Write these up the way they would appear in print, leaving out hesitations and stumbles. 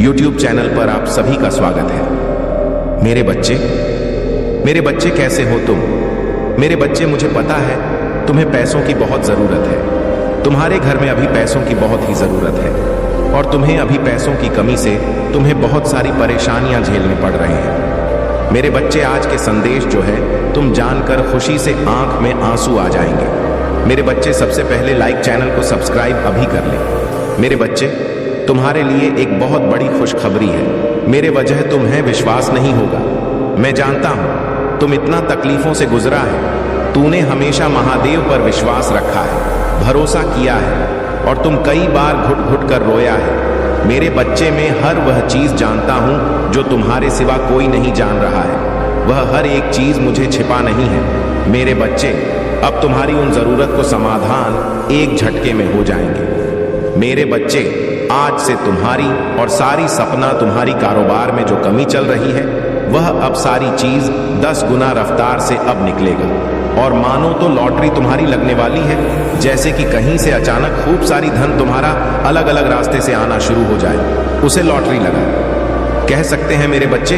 YouTube channel पर आप सभी का स्वागत है। मेरे बच्चे कैसे हो तुम? मेरे बच्चे, मुझे पता है तुम्हें पैसों की बहुत ज़रूरत है। तुम्हारे घर में अभी पैसों की बहुत ही ज़रूरत है और तुम्हें अभी पैसों की कमी से तुम्हें बहुत सारी परेशानियां झेलने पड़ रही हैं। मेरे बच्चे, आज के संदेश जो है तुम जानकर खुशी से आंख में आंसू आ जाएंगे। मेरे बच्चे, सबसे पहले लाइक, चैनल को सब्सक्राइब अभी कर लें। मेरे बच्चे, तुम्हारे लिए एक बहुत बड़ी खुशखबरी है। मेरे वजह तुम्हें विश्वास नहीं होगा। मैं जानता हूं तुम इतना तकलीफों से गुजरा है। तूने हमेशा महादेव पर विश्वास रखा है, भरोसा किया है और तुम कई बार घुट घुट कर रोया है। मेरे बच्चे, मैं हर वह चीज जानता हूं जो तुम्हारे सिवा कोई नहीं जान रहा है। वह हर एक चीज मुझे छिपा नहीं है। मेरे बच्चे, अब तुम्हारी उन जरूरत को समाधान एक झटके में हो जाएंगे। मेरे बच्चे, आज से तुम्हारी और सारी सपना तुम्हारी कारोबार में जो कमी चल रही है वह अब सारी चीज 10 गुना रफ्तार से अब निकलेगा। और मानो तो लॉटरी तुम्हारी लगने वाली है, जैसे कि कहीं से अचानक खूब सारी धन तुम्हारा अलग अलग रास्ते से आना शुरू हो जाए, उसे लॉटरी लगा कह सकते हैं। मेरे बच्चे,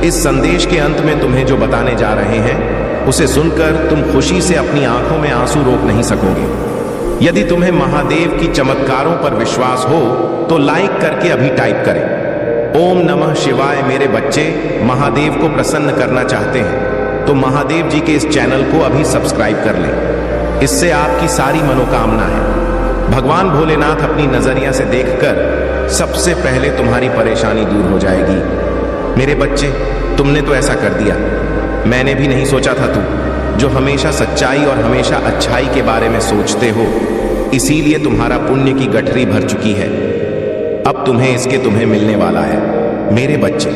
इस संदेश के अंत में तुम्हें जो बताने जा रहे हैं उसे सुनकर तुम खुशी से अपनी आंखों में आंसू रोक नहीं सकोगे। यदि तुम्हें महादेव की चमत्कारों पर विश्वास हो तो लाइक करके अभी टाइप करें। ओम नमः शिवाय। मेरे बच्चे, महादेव को प्रसन्न करना चाहते हैं तो महादेव जी के इस चैनल को अभी सब्सक्राइब कर लें। इससे आपकी सारी मनोकामना है भगवान भोलेनाथ अपनी नजरिया से देखकर सबसे पहले तुम्हारी परेशानी दूर हो जाएगी। मेरे बच्चे, तुमने तो ऐसा कर दिया। मैंने भी नहीं सोचा था तुम जो हमेशा सच्चाई और हमेशा अच्छाई के बारे में सोचते हो, इसीलिए तुम्हारा पुण्य की गठरी भर चुकी है। अब तुम्हें मिलने वाला है। मेरे बच्चे,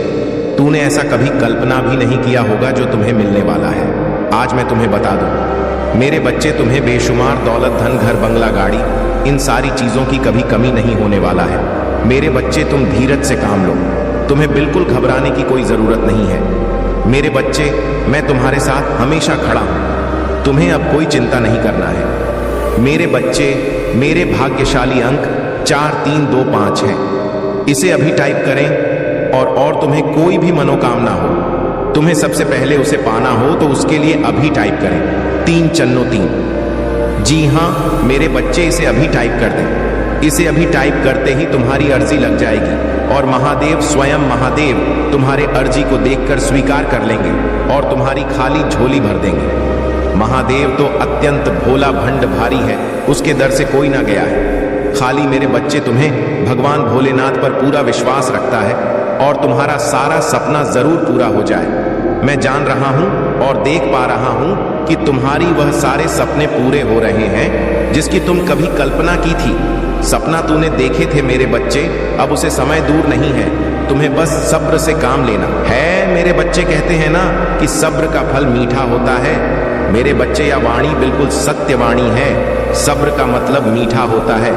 तूने ऐसा कभी कल्पना भी नहीं किया होगा जो तुम्हें मिलने वाला है। आज मैं तुम्हें बता दूं। मेरे बच्चे, तुम्हें बेशुमार दौलत, धन, घर, बंगला, गाड़ी, इन सारी चीजों की कभी कमी नहीं होने वाला है। मेरे बच्चे, तुम धीरज से काम लो। तुम्हें बिल्कुल घबराने की कोई जरूरत नहीं है। मेरे बच्चे, मैं तुम्हारे साथ हमेशा खड़ा हूं। तुम्हें अब कोई चिंता नहीं करना है। मेरे बच्चे, मेरे भाग्यशाली अंक 4325 है। इसे अभी टाइप करें और तुम्हें कोई भी मनोकामना हो, तुम्हें सबसे पहले उसे पाना हो तो उसके लिए अभी टाइप करें 3 चन्नो 3। जी हां मेरे बच्चे, इसे अभी टाइप कर दें। इसे अभी टाइप करते ही तुम्हारी अर्जी लग जाएगी और महादेव, स्वयं महादेव तुम्हारे अर्जी को देखकर स्वीकार कर लेंगे और तुम्हारी खाली झोली भर देंगे। महादेव तो अत्यंत भोला भंड भारी है, उसके दर से कोई ना गया है। खाली मेरे बच्चे, तुम्हें भगवान भोलेनाथ पर पूरा विश्वास रखता है और तुम्हारा सारा सपना जरूर पूरा हो जाए। मैं जान रहा हूं और देख पा रहा हूं कि तुम्हारी वह सारे सपने पूरे हो रहे हैं जिसकी तुम कभी कल्पना की थी। सपना तूने देखे थे मेरे बच्चे, अब उसे समय दूर नहीं है। तुम्हें बस सब्र से काम लेना है। मेरे बच्चे, कहते हैं ना कि सब्र का फल मीठा होता है। मेरे बच्चे, यह वाणी बिल्कुल सत्य वाणी है। सब्र का मतलब मीठा होता है।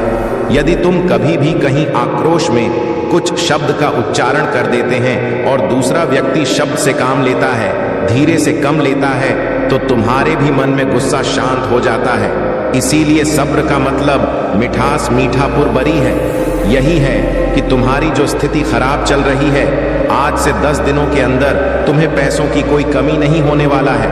यदि तुम कभी भी कहीं आक्रोश में कुछ शब्द का उच्चारण कर देते हैं और दूसरा व्यक्ति शब्द से काम लेता है, धीरे से कम लेता है, तो तुम्हारे भी मन में गुस्सा शांत हो जाता है। इसीलिए सब्र का मतलब मिठास, मीठा पुरबरी है। यही है कि तुम्हारी जो स्थिति खराब चल रही है, आज से 10 दिनों के अंदर तुम्हें पैसों की कोई कमी नहीं होने वाला है।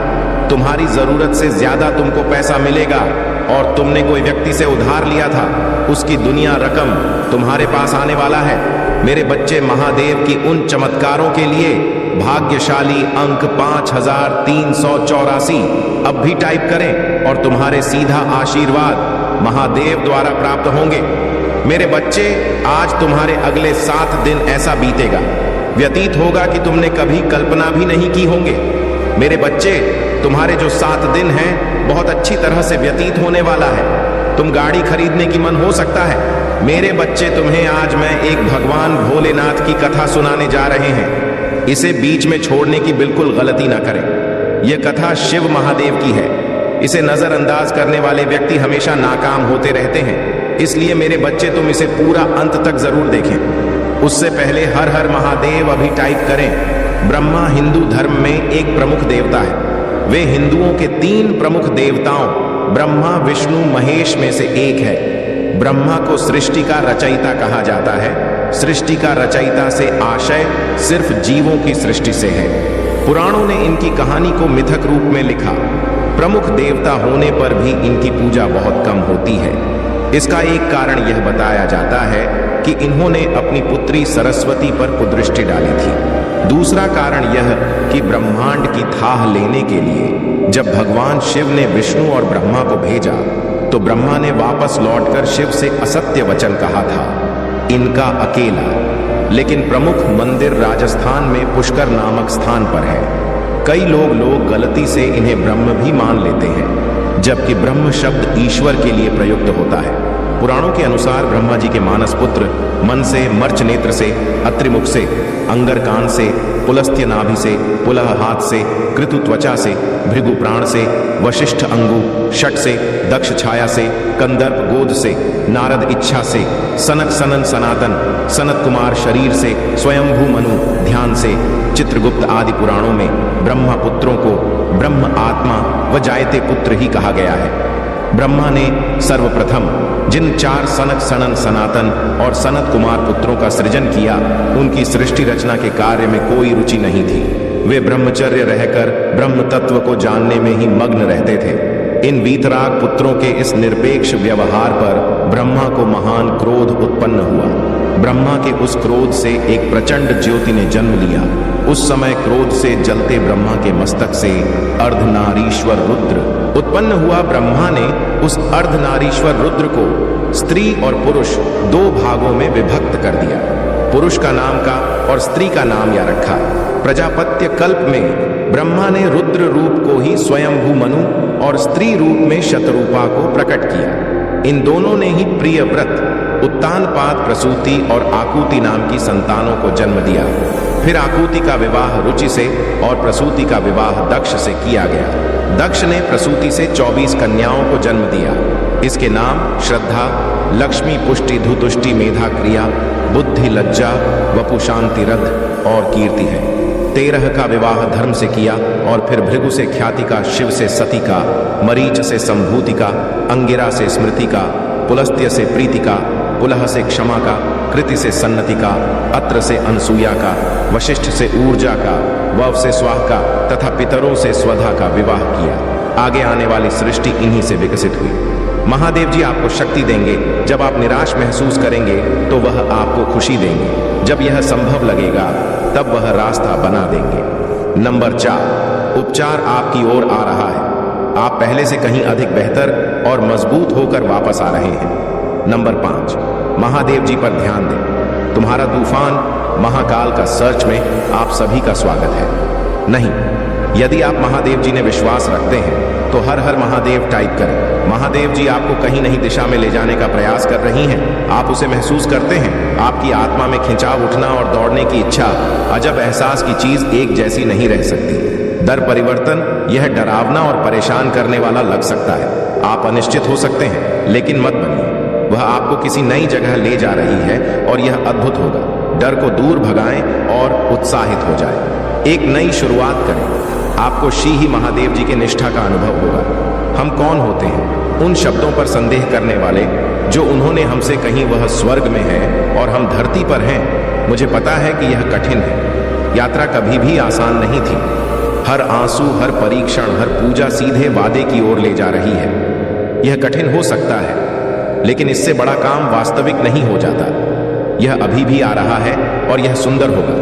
तुम्हारी जरूरत से ज्यादा तुमको पैसा मिलेगा और तुमने कोई व्यक्ति से उधार लिया था, उसकी दुनिया रकम तुम्हारे पास आने वाला है। मेरे बच्चे, महादेव की उन चमत्कारों के लिए भाग्यशाली अंक 5384 अब भी टाइप करें और तुम्हारे सीधा आशीर्वाद महादेव द्वारा प्राप्त होंगे। मेरे बच्चे, आज तुम्हारे अगले 7 दिन ऐसा बीतेगा, व्यतीत होगा कि तुमने कभी कल्पना भी नहीं की होंगे। मेरे बच्चे, तुम्हारे जो 7 दिन हैं बहुत अच्छी तरह से व्यतीत होने वाला है। तुम गाड़ी खरीदने की मन हो सकता है। मेरे बच्चे, तुम्हें आज मैं एक भगवान भोलेनाथ की कथा सुनाने जा रहे हैं। इसे बीच में छोड़ने की बिल्कुल गलती ना करें। यह कथा शिव महादेव की है। इसे नजरअंदाज करने वाले व्यक्ति हमेशा नाकाम होते रहते हैं। इसलिए मेरे बच्चे, तुम इसे पूरा अंत तक जरूर देखें। उससे पहले हर हर महादेव अभी टाइप करें। ब्रह्मा हिंदू धर्म में एक प्रमुख देवता है। वे हिंदुओं के 3 प्रमुख देवताओं ब्रह्मा, विष्णु, महेश में से एक है। ब्रह्मा को सृष्टि का रचयिता कहा जाता है। सृष्टि का रचयिता से आशय सिर्फ जीवों की सृष्टि से है। पुराणों ने इनकी कहानी को मिथक रूप में लिखा। प्रमुख देवता होने पर भी इनकी पूजा बहुत कम होती है। इसका एक कारण यह बताया जाता है कि इन्होंने अपनी पुत्री सरस्वती पर कुदृष्टि डाली थी। दूसरा कारण यह कि ब्रह्मांड की थाह लेने के लिए जब भगवान शिव ने विष्णु और ब्रह्मा को भेजा तो ब्रह्मा ने वापस लौटकर शिव से असत्य वचन कहा था, इनका अकेला। लेकिन प्रमुख मंदिर राजस्थान में पुष्कर नामक स्थान पर है। कई लोग गलती से इन्हें ब्रह्म भी मान लेते हैं, जबकि ब्रह्म शब्द ईश्वर के लिए प्रयुक्त होता है। पुराणों के अनुसार ब्रह्मा जी के मानस पुत्र मन से, मर्च नेत्र से, अत्रिमुख से, अंगर कान से, पुलस्त्य नाभि से, पुलह हाथ से, कृतु त्वचा से, भृगु प्राण से, वशिष्ठ अंगु षट से, दक्ष छाया से, कंदर्प गोद से, नारद इच्छा से, सनक सनन सनातन, सनत कुमार शरीर से, स्वयंभू मनु ध्यान से, चित्रगुप्त आदि पुराणों में ब्रह्मा पुत्रों को ब्रह्म आत्मा व जायते पुत्र ही कहा गया है। ब्रह्मा ने सर्वप्रथम जिन 4 सनक सनन सनातन और सनत कुमार पुत्रों का सृजन किया, उनकी सृष्टि रचना के कार्य में कोई रुचि नहीं थी। वे ब्रह्मचर्य रहकर ब्रह्म तत्व को जानने में ही मग्न रहते थे। इन वीतराग पुत्रों के इस निरपेक्ष व्यवहार पर ब्रह्मा को महान क्रोध उत्पन्न हुआ। ब्रह्मा के उस क्रोध से एक प्रचंड ज्योति ने जन्म लिया। उस समय क्रोध से जलते ब्रह्मा के मस्तक से अर्धनारीश्वर रुद्र उत्पन्न हुआ। ब्रह्मा ने उस अर्धनारीश्वर रुद्र को स्त्री और पुरुष 2 भागों में विभक्त कर दिया। पुरुष का नाम का और स्त्री का नाम या रखा। प्रजापत्य कल्प में ब्रह्मा ने रुद्र रूप को ही स्वयंभू मनु और स्त्री रूप में शतरूपा को प्रकट किया। इन दोनों ने ही प्रियव्रत, उत्तानपाद प्रसूति और आकुति नाम की संतानों को जन्म दिया। फिर आकुति का विवाह रुचि से और प्रसूति का विवाह दक्ष से किया गया। दक्ष ने प्रसूति से 24 कन्याओं को जन्म दिया। इसके नाम श्रद्धा, लक्ष्मी, पुष्टि, धुतुष्टि, मेधा, क्रिया, बुद्धि, लज्जा, वपु, शांति, रथ और कीर्ति है। 13 का विवाह धर्म से किया और फिर भृगु से ख्याति का, शिव से सती का, मरीच से संभूति का, अंगिरा से स्मृति का, पुलस्त्य से प्रीति का, पुलह से क्षमा का, कृति से सन्नति का, अत्र से अनसूया का, वशिष्ठ से ऊर्जा का, वव से स्वाह का तथा पितरों से स्वधा का विवाह किया। आगे आने वाली सृष्टि इन्हीं से विकसित हुई। महादेव जी आपको शक्ति देंगे। जब आप निराश महसूस करेंगे तो वह आपको खुशी देंगे। जब यह संभव लगेगा तब वह रास्ता बना देंगे। नंबर 4, उपचार आपकी ओर आ रहा है। आप पहले से कहीं अधिक बेहतर और मजबूत होकर वापस आ रहे हैं। नंबर 5, महादेव जी पर ध्यान दें। तुम्हारा तूफान महाकाल का सर्च में आप सभी का स्वागत है। नहीं, यदि आप महादेव जी ने विश्वास रखते हैं तो हर हर महादेव टाइप करें। महादेव जी आपको कहीं नहीं दिशा में ले जाने का प्रयास कर रही हैं। आप उसे महसूस करते हैं। आपकी आत्मा में खिंचाव उठना और दौड़ने की इच्छा, अजब एहसास की चीज एक जैसी नहीं रह सकती। दर परिवर्तन यह डरावना और परेशान करने वाला लग सकता है। आप अनिश्चित हो सकते हैं, लेकिन मत बनिए। वह आपको किसी नई जगह ले जा रही है और यह अद्भुत होगा। डर को दूर भगाएं और उत्साहित हो जाएं। एक नई शुरुआत करें। आपको श्री ही महादेव जी के निष्ठा का अनुभव होगा। हम कौन होते हैं? उन शब्दों पर संदेह करने वाले जो उन्होंने हमसे कहीं वह स्वर्ग में है और हम धरती पर हैं। मुझे पता है कि यह कठिन है। यात्रा कभी भी आसान नहीं थी। हर आंसू, हर परीक्षण, हर पूजा सीधे वादे की ओर ले जा रही है। यह कठिन हो सकता है, लेकिन इससे बड़ा काम वास्तविक नहीं हो जाता। यह अभी भी आ रहा है और यह सुंदर होगा।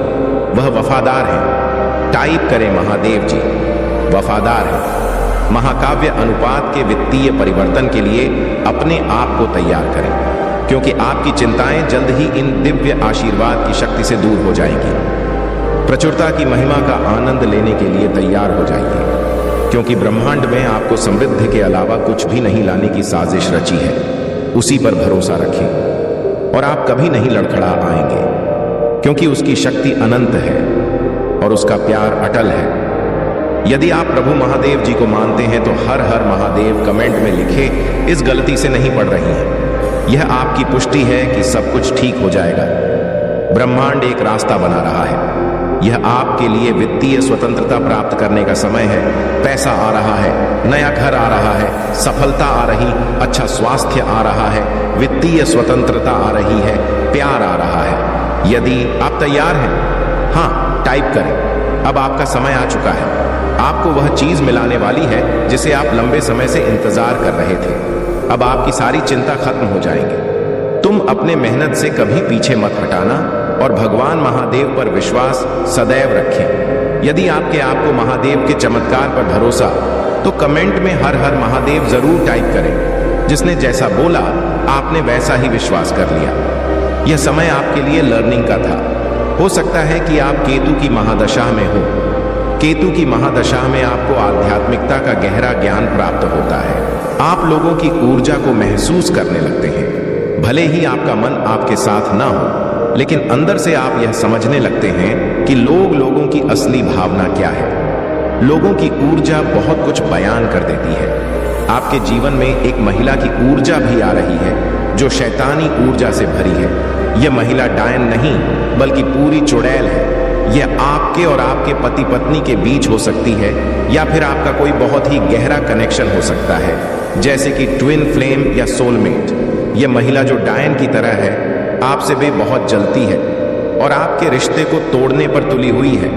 वह वफादार है। टाइप करें महादेव जी वफादार है। महाकाव्य अनुपात के वित्तीय परिवर्तन के लिए अपने आप को तैयार करें, क्योंकि आपकी चिंताएं जल्द ही इन दिव्य आशीर्वाद की शक्ति से दूर हो जाएंगी। प्रचुरता की महिमा का आनंद लेने के लिए तैयार हो जाइए, क्योंकि ब्रह्मांड में आपको समृद्धि के अलावा कुछ भी नहीं लाने की साजिश रची है। उसी पर भरोसा रखें और आप कभी नहीं लड़खड़ा आएंगे, क्योंकि उसकी शक्ति अनंत है और उसका प्यार अटल है। यदि आप प्रभु महादेव जी को मानते हैं तो हर हर महादेव कमेंट में लिखे। इस गलती से नहीं पढ़ रही हैं। यह आपकी पुष्टि है कि सब कुछ ठीक हो जाएगा। ब्रह्मांड एक रास्ता बना रहा है। यह आपके लिए वित्तीय स्वतंत्रता प्राप्त करने का समय है। पैसा आ रहा है, नया घर आ रहा है, सफलता आ रही, अच्छा स्वास्थ्य आ रहा है, वित्तीय स्वतंत्रता आ रही है, प्यार आ रहा है। यदि आप तैयार हैं, हाँ टाइप करें। अब आपका समय आ चुका है। आपको वह चीज मिलाने वाली है जिसे आप लंबे समय से इंतजार कर रहे थे। अब आपकी सारी चिंता खत्म हो जाएंगी। तुम अपने मेहनत से कभी पीछे मत हटाना और भगवान महादेव पर विश्वास सदैव रखें। यदि आपके आपको महादेव के चमत्कार पर भरोसा, तो कमेंट में हर हर महादेव जरूर टाइप करें। जिसने जैसा बोला आपने वैसा ही विश्वास कर लिया। यह समय आपके लिए लर्निंग का था। हो सकता है कि आप केतु की महादशा में हो। केतु की महादशा में आपको आध्यात्मिकता का गहरा ज्ञान प्राप्त होता है। आप लोगों की ऊर्जा को महसूस करने लगते हैं। भले ही आपका मन आपके साथ ना हो, लेकिन अंदर से आप यह समझने लगते हैं कि लोगों की असली भावना क्या है। लोगों की ऊर्जा बहुत कुछ बयान कर देती है। आपके जीवन में एक महिला की ऊर्जा भी आ रही है जो शैतानी ऊर्जा से भरी है। यह महिला डायन नहीं बल्कि पूरी चुड़ैल है। यह आपके और आपके पति पत्नी के बीच हो सकती है, या फिर आपका कोई बहुत ही गहरा कनेक्शन हो सकता है, जैसे कि ट्विन फ्लेम या सोलमेट। यह महिला जो डायन की तरह है, आपसे भी बहुत जलती है और आपके रिश्ते को तोड़ने पर तुली हुई है।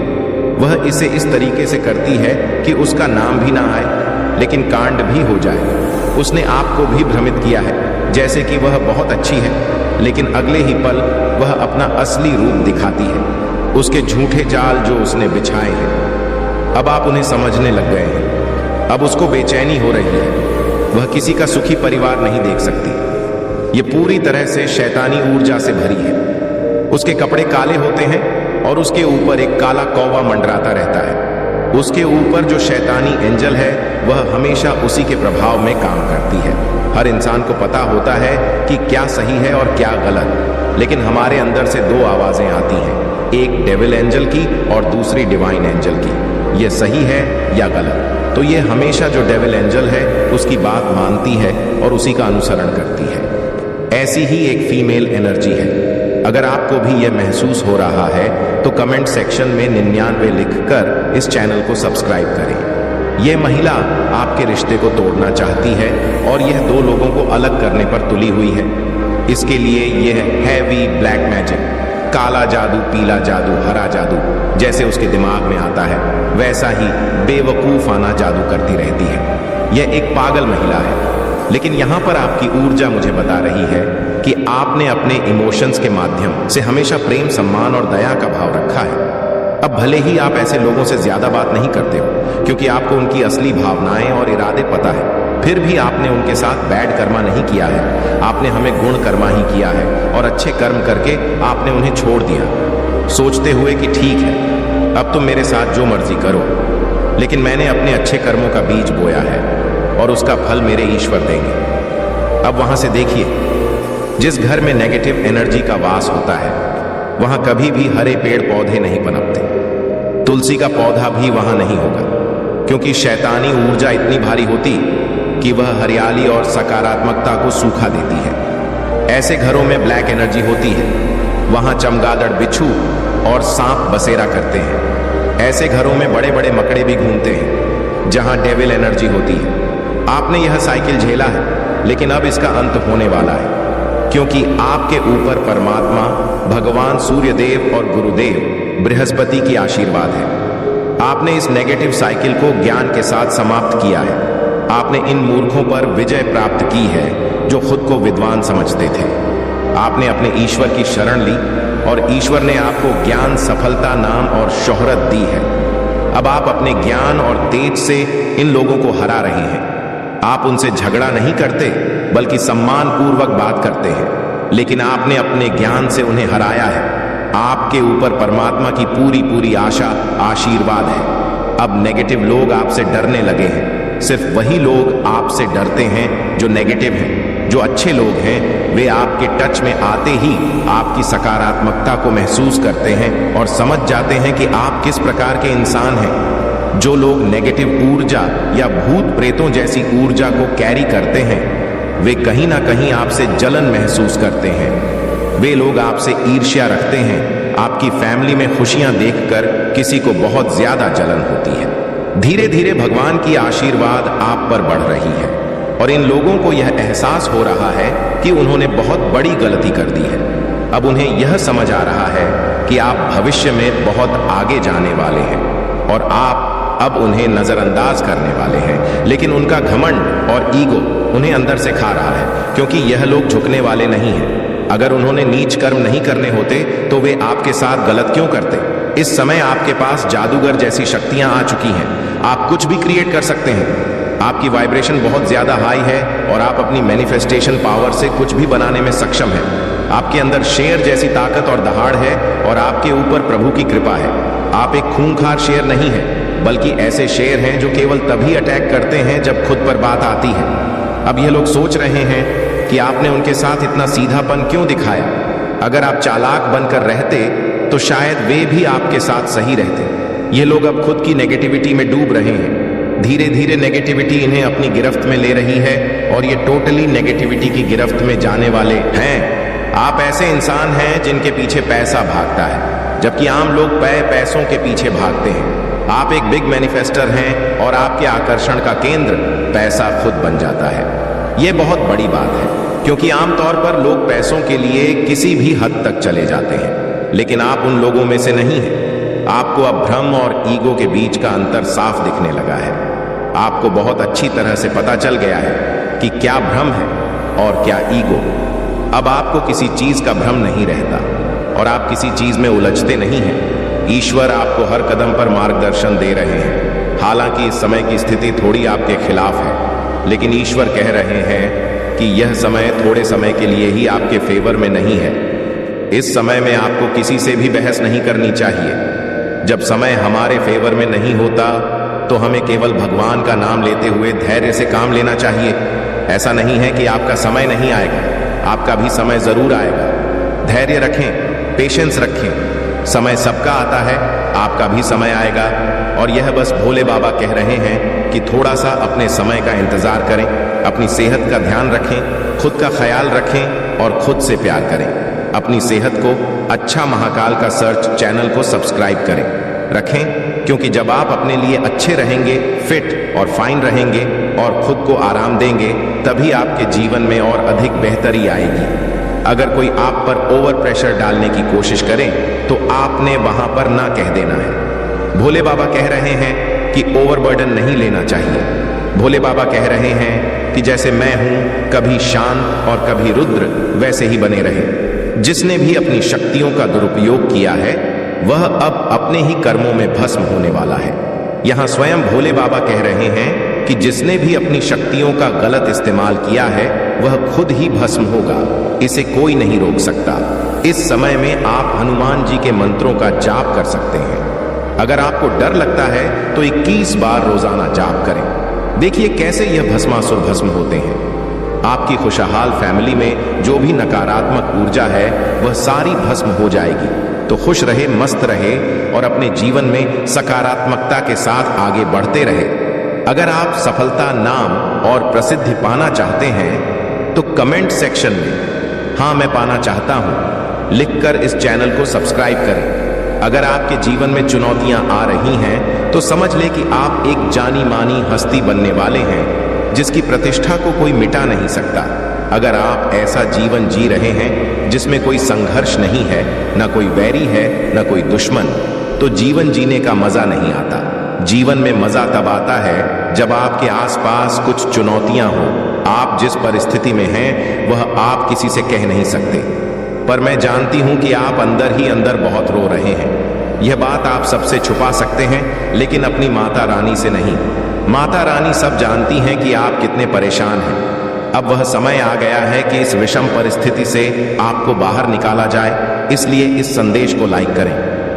वह इसे इस तरीके से करती है कि उसका नाम भी ना आए, लेकिन कांड भी हो जाए। उसने आपको भी भ्रमित किया है जैसे कि वह बहुत अच्छी है, लेकिन अगले ही पल वह अपना असली रूप दिखाती है। उसके झूठे जाल जो उसने बिछाए हैं, अब आप उन्हें समझने लग गए हैं। अब उसको बेचैनी हो रही है। वह किसी का सुखी परिवार नहीं देख सकती। ये पूरी तरह से शैतानी ऊर्जा से भरी है। उसके कपड़े काले होते हैं और उसके ऊपर एक काला कौवा मंडराता रहता है। उसके ऊपर जो शैतानी एंजल है, वह हमेशा उसी के प्रभाव में काम करती है। हर इंसान को पता होता है कि क्या सही है और क्या गलत, लेकिन हमारे अंदर से दो आवाजें आती हैं, एक डेविल एंजल की और दूसरी डिवाइन एंजल की। यह सही है या गलत। तो ये हमेशा जो डेविल एंजल है उसकी बात मानती है और उसी का अनुसरण करती है। ऐसी ही एक फीमेल एनर्जी है। अगर आपको भी यह महसूस हो रहा है तो कमेंट सेक्शन में 99 लिखकर इस चैनल को सब्सक्राइब करें। यह महिला आपके रिश्ते को तोड़ना चाहती है और यह दो लोगों को अलग करने पर तुली हुई है। इसके लिए यह हैवी ब्लैक मैजिक, काला जादू, पीला जादू, हरा जादू जैसे उसके दिमाग में आता है, वैसा ही बेवकूफाना जादू करती रहती है। यह एक पागल महिला है। लेकिन यहां पर आपकी ऊर्जा मुझे बता रही है कि आपने अपने इमोशंस के माध्यम से हमेशा प्रेम, सम्मान और दया का भाव रखा है। अब भले ही आप ऐसे लोगों से ज्यादा बात नहीं करते हो, क्योंकि आपको उनकी असली भावनाएं और इरादे पता है, फिर भी आपने उनके साथ बैड कर्मा नहीं किया है। आपने हमें गुण कर्मा ही किया है और अच्छे कर्म करके आपने उन्हें छोड़ दिया, सोचते हुए कि ठीक है, अब तुम मेरे साथ जो मर्जी करो। लेकिन मैंने अपने अच्छे कर्मों का बीज बोया है और उसका फल मेरे ईश्वर देंगे। अब वहां से देखिए, जिस घर में नेगेटिव एनर्जी का वास होता है, वहां कभी भी हरे पेड़ पौधे नहीं पनपते। तुलसी का पौधा भी वहां नहीं होगा, क्योंकि शैतानी ऊर्जा इतनी भारी होती कि वह हरियाली और सकारात्मकता को सूखा देती है। ऐसे घरों में ब्लैक एनर्जी होती है। वहां चमगादड़, बिच्छू और सांप बसेरा करते हैं। ऐसे घरों में बड़े बड़े मकड़े भी घूमते हैं, जहां डेविल एनर्जी होती है। आपने यह साइकिल झेला है, लेकिन अब इसका अंत होने वाला है, क्योंकि आपके ऊपर परमात्मा, भगवान सूर्यदेव और गुरुदेव बृहस्पति की आशीर्वाद है। आपने इस नेगेटिव साइकिल को ज्ञान के साथ समाप्त किया है। आपने इन मूर्खों पर विजय प्राप्त की है जो खुद को विद्वान समझते थे। आपने अपने ईश्वर की शरण ली और ईश्वर ने आपको ज्ञान, सफलता, नाम और शोहरत दी है। अब आप अपने ज्ञान और तेज से इन लोगों को हरा रहे हैं। आप उनसे झगड़ा नहीं करते, बल्कि सम्मान पूर्वक बात करते हैं। लेकिन आपने अपने ज्ञान से उन्हें हराया है। आपके ऊपर परमात्मा की पूरी पूरी आशा, आशीर्वाद है। अब नेगेटिव लोग आपसे डरने लगे हैं। सिर्फ वही लोग आपसे डरते हैं जो नेगेटिव हैं। जो अच्छे लोग हैं वे आपके टच में आते ही आपकी सकारात्मकता को महसूस करते हैं और समझ जाते हैं कि आप किस प्रकार के इंसान हैं। जो लोग नेगेटिव ऊर्जा या भूत प्रेतों जैसी ऊर्जा को कैरी करते हैं, वे कहीं ना कहीं आपसे जलन महसूस करते हैं। वे लोग आपसे ईर्ष्या रखते हैं। आपकी फैमिली में खुशियां देखकर किसी को बहुत ज्यादा जलन होती है। धीरे धीरे भगवान की आशीर्वाद आप पर बढ़ रही है और इन लोगों को यह एहसास हो रहा है कि उन्होंने बहुत बड़ी गलती कर दी है। अब उन्हें यह समझ आ रहा है कि आप भविष्य में बहुत आगे जाने वाले हैं और आप अब उन्हें नजरअंदाज करने वाले हैं। लेकिन उनका घमंड और ईगो उन्हें अंदर से खा रहा है, क्योंकि यह लोग झुकने वाले नहीं हैं। अगर उन्होंने नीच कर्म नहीं करने होते तो वे आपके साथ गलत क्यों करते? इस समय आपके पास जादूगर जैसी शक्तियां आ चुकी हैं। आप कुछ भी क्रिएट कर सकते हैं। आपकी वाइब्रेशन बहुत ज्यादा हाई है और आप अपनी मैनिफेस्टेशन पावर से कुछ भी बनाने में सक्षम हैं। आपके अंदर शेर जैसी ताकत और दहाड़ है और आपके ऊपर प्रभु की कृपा है। आप एक खूंखार शेर नहीं है, बल्कि ऐसे शेर हैं जो केवल तभी अटैक करते हैं जब खुद पर बात आती है। अब ये लोग सोच रहे हैं कि आपने उनके साथ इतना सीधापन क्यों दिखाया। अगर आप चालाक बनकर रहते तो शायद वे भी आपके साथ सही रहते। ये लोग अब खुद की नेगेटिविटी में डूब रहे हैं। धीरे धीरे नेगेटिविटी इन्हें अपनी गिरफ्त में ले रही है और ये टोटली नेगेटिविटी की गिरफ्त में जाने वाले हैं। आप ऐसे इंसान हैं जिनके पीछे पैसा भागता है, जबकि आम लोग पैसों के पीछे भागते हैं। आप एक बिग मैनिफेस्टर हैं और आपके आकर्षण का केंद्र पैसा खुद बन जाता है। यह बहुत बड़ी बात है, क्योंकि आमतौर पर लोग पैसों के लिए किसी भी हद तक चले जाते हैं, लेकिन आप उन लोगों में से नहीं हैं। आपको अब भ्रम और ईगो के बीच का अंतर साफ दिखने लगा है। आपको बहुत अच्छी तरह से पता चल गया है कि क्या भ्रम है और क्या ईगो। अब आपको किसी चीज का भ्रम नहीं रहता और आप किसी चीज में उलझते नहीं हैं। ईश्वर आपको हर कदम पर मार्गदर्शन दे रहे हैं। हालांकि इस समय की स्थिति थोड़ी आपके खिलाफ है, लेकिन ईश्वर कह रहे हैं कि यह समय थोड़े समय के लिए ही आपके फेवर में नहीं है। इस समय में आपको किसी से भी बहस नहीं करनी चाहिए। जब समय हमारे फेवर में नहीं होता तो हमें केवल भगवान का नाम लेते हुए धैर्य से काम लेना चाहिए। ऐसा नहीं है कि आपका समय नहीं आएगा, आपका भी समय जरूर आएगा। धैर्य रखें, पेशेंस रखें। समय सबका आता है, आपका भी समय आएगा। और यह बस भोले बाबा कह रहे हैं कि थोड़ा सा अपने समय का इंतजार करें, अपनी सेहत का ध्यान रखें, खुद का ख्याल रखें और खुद से प्यार करें। अपनी सेहत को अच्छा महाकाल का सर्च चैनल को सब्सक्राइब करें रखें, क्योंकि जब आप अपने लिए अच्छे रहेंगे, फिट और फाइन रहेंगे और खुद को आराम देंगे, तभी आपके जीवन में और अधिक बेहतरी आएगी। अगर कोई आप पर ओवर प्रेशर डालने की कोशिश करे तो आपने वहां पर ना कह देना है। भोले बाबा कह रहे हैं कि ओवरबर्डन नहीं लेना चाहिए। भोले बाबा कह रहे हैं कि जैसे मैं हूं, कभी शांत और कभी रुद्र, वैसे ही बने रहे। जिसने भी अपनी शक्तियों का दुरुपयोग किया है वह अब अपने ही कर्मों में भस्म होने वाला है। यहां स्वयं भोले बाबा कह रहे हैं कि जिसने भी अपनी शक्तियों का गलत इस्तेमाल किया है वह खुद ही भस्म होगा, इसे कोई नहीं रोक सकता। इस समय में आप हनुमान जी के मंत्रों का जाप कर सकते हैं। अगर आपको डर लगता है तो 21 बार रोजाना जाप करें। देखिए कैसे यह भस्मासुर भस्म होते हैं। आपकी खुशहाल फैमिली में जो भी नकारात्मक ऊर्जा है वह सारी भस्म हो जाएगी। तो खुश रहे, मस्त रहे और अपने जीवन में सकारात्मकता के साथ आगे बढ़ते रहे। अगर आप सफलता, नाम और प्रसिद्धि पाना चाहते हैं तो कमेंट सेक्शन में हाँ मैं पाना चाहता हूं लिखकर इस चैनल को सब्सक्राइब करें। अगर आपके जीवन में चुनौतियां आ रही हैं तो समझ ले कि आप एक जानी मानी हस्ती बनने वाले हैं जिसकी प्रतिष्ठा को कोई मिटा नहीं सकता। अगर आप ऐसा जीवन जी रहे हैं जिसमें कोई संघर्ष नहीं है, ना कोई वैरी है, ना कोई दुश्मन, तो जीवन जीने का मजा नहीं आता। जीवन में मजा तब आता है जब आपके आसपास कुछ चुनौतियां हो। आप जिस परिस्थिति में हैं वह आप किसी से कह नहीं सकते, पर मैं जानती हूं कि आप अंदर ही अंदर बहुत रो रहे हैं। यह बात आप सबसे छुपा सकते हैं, लेकिन अपनी माता रानी से नहीं। माता रानी सब जानती हैं कि आप कितने परेशान हैं। अब वह समय आ गया है कि इस विषम परिस्थिति से आपको बाहर निकाला जाए। इसलिए इस संदेश को लाइक करें,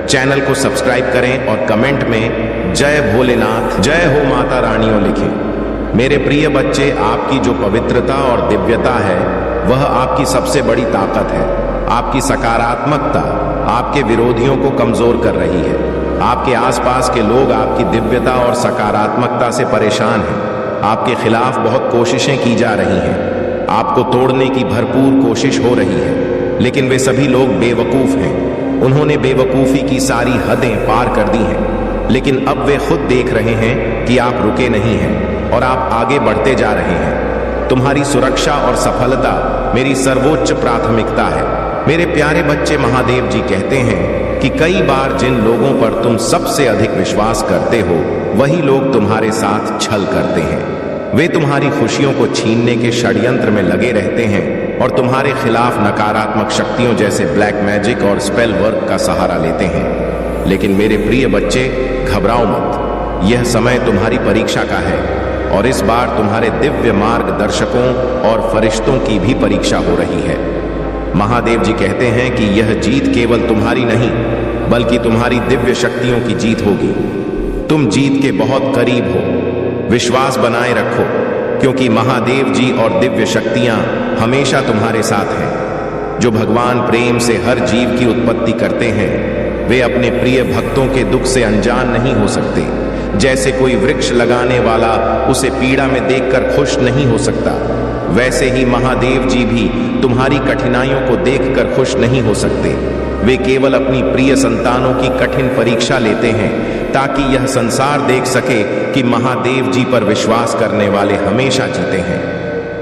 चैनल को सब्सक्राइब करें और कमेंट में जय भोलेनाथ, जय हो माता रानियों लिखें। मेरे प्रिय बच्चे, आपकी जो पवित्रता और दिव्यता है वह आपकी सबसे बड़ी ताकत है। आपकी सकारात्मकता आपके विरोधियों को कमजोर कर रही है। आपके आसपास के लोग आपकी दिव्यता और सकारात्मकता से परेशान हैं। आपके खिलाफ बहुत कोशिशें की जा रही हैं। आपको तोड़ने की भरपूर कोशिश हो रही है, लेकिन वे सभी लोग बेवकूफ हैं। उन्होंने बेवकूफी की सारी हदें पार कर दी हैं, लेकिन अब वे खुद देख रहे हैं कि आप रुके नहीं हैं और आप आगे बढ़ते जा रहे हैं। तुम्हारी सुरक्षा और सफलता मेरी सर्वोच्च प्राथमिकता है। मेरे प्यारे बच्चे, महादेव जी कहते हैं कि कई बार जिन लोगों पर तुम सबसे अधिक विश्वास करते हो वही लोग तुम्हारे साथ छल करते हैं। वे तुम्हारी खुशियों को छीनने के षड्यंत्र में लगे रहते हैं और तुम्हारे खिलाफ नकारात्मक शक्तियों जैसे ब्लैक मैजिक और स्पेल वर्क का सहारा लेते हैं। लेकिन मेरे प्रिय बच्चे, घबराओ मत। यह समय तुम्हारी परीक्षा का है और इस बार तुम्हारे दिव्य मार्गदर्शकों और फरिश्तों की भी परीक्षा हो रही है। महादेव जी कहते हैं कि यह जीत केवल तुम्हारी नहीं बल्कि तुम्हारी दिव्य शक्तियों की जीत होगी। तुम जीत के बहुत करीब हो। विश्वास बनाए रखो, क्योंकि महादेव जी और दिव्य शक्तियां हमेशा तुम्हारे साथ हैं। जो भगवान प्रेम से हर जीव की उत्पत्ति करते हैं, वे अपने प्रिय भक्तों के दुख से अनजान नहीं हो सकते। जैसे कोई वृक्ष लगाने वाला उसे पीड़ा में देखकर खुश नहीं हो सकता, वैसे ही महादेव जी भी तुम्हारी कठिनाइयों को देखकर खुश नहीं हो सकते। वे केवल अपनी प्रिय संतानों की कठिन परीक्षा लेते हैं ताकि यह संसार देख सके कि महादेव जी पर विश्वास करने वाले हमेशा जीते हैं।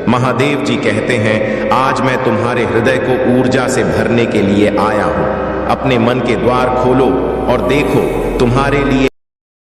महादेव जी कहते हैं, आज मैं तुम्हारे हृदय को ऊर्जा से भरने के लिए आया हूं। अपने मन के द्वार खोलो और देखो, तुम्हारे लिए